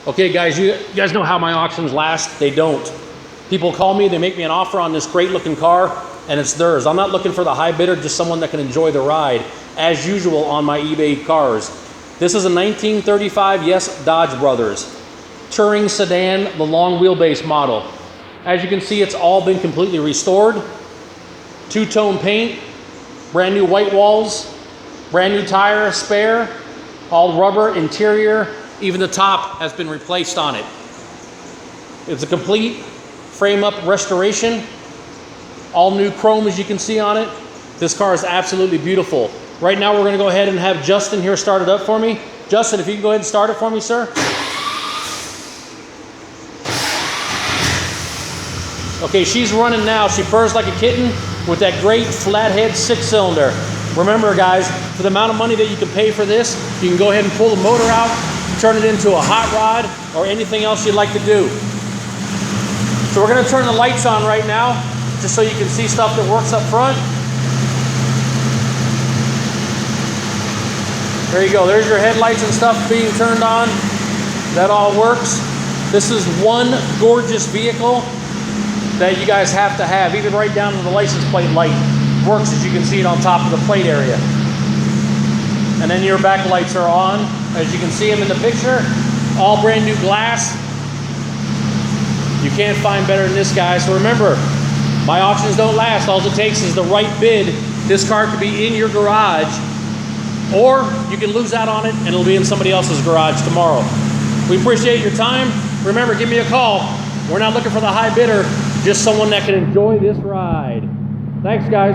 Okay guys, you guys know how my auctions last? They don't. People call me, they make me an offer on this great looking car, and it's theirs. I'm not looking for the high bidder, just someone that can enjoy the ride, as usual on my eBay cars. This is a 1935, yes, Dodge Brothers touring sedan, the long wheelbase model. As you can see, it's all been completely restored. Two-tone paint, brand new white walls, brand new tire, spare, all rubber interior. Even the top has been replaced on it. It's a complete frame-up restoration. All new chrome, as you can see on it. This car is absolutely beautiful. Right now, we're gonna go ahead and have Justin here start it up for me. Justin, if you can go ahead and start it for me, sir. Okay, she's running now. She purrs like a kitten with that great flathead 6-cylinder. Remember guys, for the amount of money that you can pay for this, you can go ahead and pull the motor out, turn it into a hot rod, or anything else you'd like to do. So we're gonna turn the lights on right now, just so you can see stuff that works up front. There you go, there's your headlights and stuff being turned on. That all works. This is one gorgeous vehicle that you guys have to have, even right down to the license plate light. Works, as you can see it on top of the plate area. And then your back lights are on, as you can see them in the picture. All brand new glass. You can't find better than this, guys. So remember, my auctions don't last. All it takes is the right bid. This car could be in your garage, or you can lose out on it and it'll be in somebody else's garage tomorrow. We appreciate your time. Remember, give me a call. We're not looking for the high bidder, just someone that can enjoy this ride. Thanks, guys.